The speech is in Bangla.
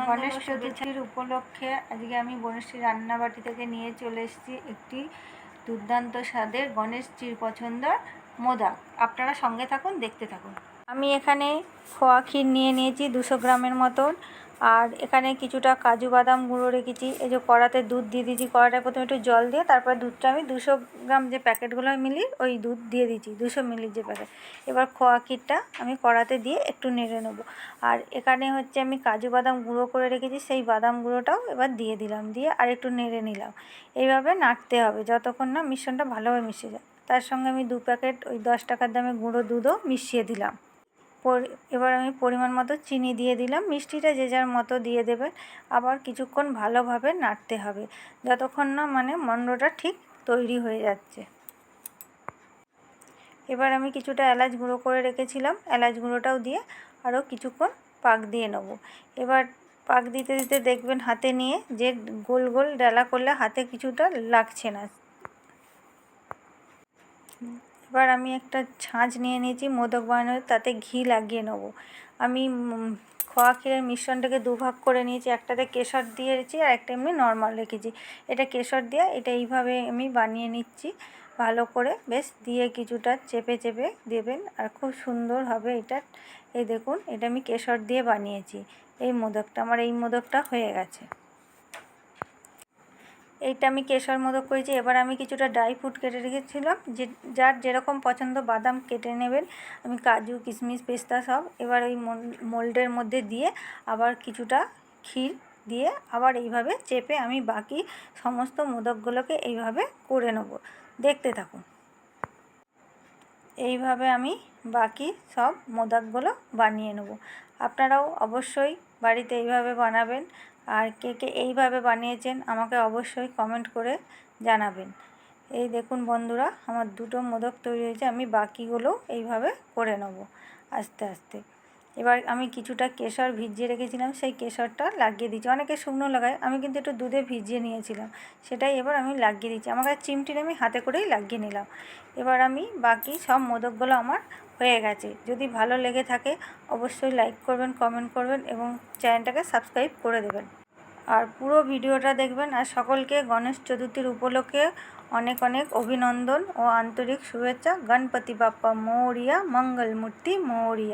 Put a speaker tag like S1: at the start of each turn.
S1: গণেশ চতুর্থীর উপলক্ষে আজকে আমি বনশ্রী রান্নাবাটি থেকে নিয়ে চলে এসেছি একটি দুর্দান্ত স্বাদের গণেশজির পছন্দের মোদক। আপনারা সঙ্গে থাকুন, দেখতে থাকুন। আমি এখানে খোয়া ক্ষীর নিয়ে নিয়েছি 200 গ্রামের মতন, আর এখানে কিছুটা কাজু বাদাম গুঁড়ো রেখেছি। এই যে কড়াতে দুধ দিয়ে দিয়েছি, কড়াটায় প্রথমে একটু জল দিয়ে তারপর দুধটা আমি 200 গ্রাম যে প্যাকেটগুলো মিলি ওই দুধ দিয়ে দিয়েছি, 200 মিলির যে প্যাকেট। এবার খোয়া ক্ষীরটা আমি কড়াতে দিয়ে একটু নেড়ে নেবো। আর এখানে হচ্ছে আমি কাজু বাদাম গুঁড়ো করে রেখেছি, সেই বাদাম গুঁড়োটাও এবার দিয়ে দিলাম, দিয়ে আর একটু নেড়ে নিলাম। এইভাবে নাড়তে হবে যতক্ষণ না মিশ্রণটা ভালোভাবে মিশে যায়। তার সঙ্গে আমি 2 প্যাকেট ওই 10 টাকার দামে গুঁড়ো দুধও মিশিয়ে দিলাম। এবার আমি পরিমাণ মতো চিনি দিয়ে দিলাম, মিষ্টিটা যে যার মতো দিয়ে দেবে। আবার কিছুক্ষণ ভালোভাবে নাড়তে হবে যতক্ষণ না মণ্ডটা ঠিক তৈরি হয়ে যাচ্ছে। এবার আমি কিছুটা এলাচ গুঁড়ো করে রেখেছিলাম, এলাচ গুঁড়োটাও দিয়ে আরও কিছুক্ষণ পাক দিয়ে নেব। এবার পাক দিতে দিতে দেখবেন হাতে নিয়ে যে গোল গোল ডালা করলে হাতে কিছুটা লাগছে না। এবার আমি একটা ছাঁচ নিয়ে নিয়েছি মোদক বানানোর, তাতে ঘি লাগিয়ে নেব। আমি খোয়া ক্ষীরের মিশ্রণটাকে 2 ভাগ করে নিয়েছি, একটাতে কেশর দিয়েছি আর একটা এমনি নর্মাল রেখেছি। এটা কেশর দিয়ে এটা এইভাবে আমি বানিয়ে নিচ্ছি ভালো করে, বেশ দিয়ে কিছুটা চেপে চেপে দেবেন আর খুব সুন্দর হবে এটা। এই দেখুন, এটা আমি কেশর দিয়ে বানিয়েছি এই মোদকটা। আমার এই মোদকটা হয়ে গেছে। এইটা আমি কেশর মোদক করেছি। এবার আমি কিছুটা ড্রাই ফ্রুট কেটে রেখেছিলাম, যে যার যেরকম পছন্দ বাদাম কেটে নেবেন। আমি কাজু কিশমিশ পেস্তা সব এবার ওই মোল্ডের মধ্যে দিয়ে আবার কিছুটা ক্ষীর দিয়ে আবার এইভাবে চেপে আমি বাকি সমস্ত মোদকগুলোকে এইভাবে করে নেব। দেখতে থাকুন। এইভাবে আমি বাকি সব মোদকগুলো বানিয়ে নেব। আপনারাও অবশ্যই বাড়িতে এইভাবে বানাবেন। আর কে কে এইভাবে বানিয়েছেন আমাকে অবশ্যই কমেন্ট করে জানাবেন। এই দেখুন বন্ধুরা, আমার 2টো মোদক তৈরি হয়েছে। আমি বাকিগুলো এইভাবে করে নেব আস্তে আস্তে। এবার আমি কিছুটা কেশর ভিজিয়ে রেখেছিলাম, সেই কেশরটা লাগিয়ে দিচ্ছি। অনেকে শুকনো লাগায়, আমি কিন্তু একটু দুধে ভিজিয়ে নিয়েছিলাম, সেটাই এবার আমি লাগিয়ে দিচ্ছি। আমার কাছে চিমটিতে আমি হাতে করেই লাগিয়ে নিলাম। এবার আমি বাকি সব মোদকগুলো আমার হয়ে গেছে। যদি ভালো লেগে থাকে অবশ্যই লাইক করবেন, কমেন্ট করবেন এবং চ্যানেলটাকে সাবস্ক্রাইব করে দেবেন। আর পুরো ভিডিওটা দেখবেন। আর সকলকে গণেশ চতুর্থীর উপলক্ষে অনেক অনেক অভিনন্দন ও আন্তরিক শুভেচ্ছা। গণপতি বাপ্পা মোরিয়া, মঙ্গল মূর্তি মোরিয়া।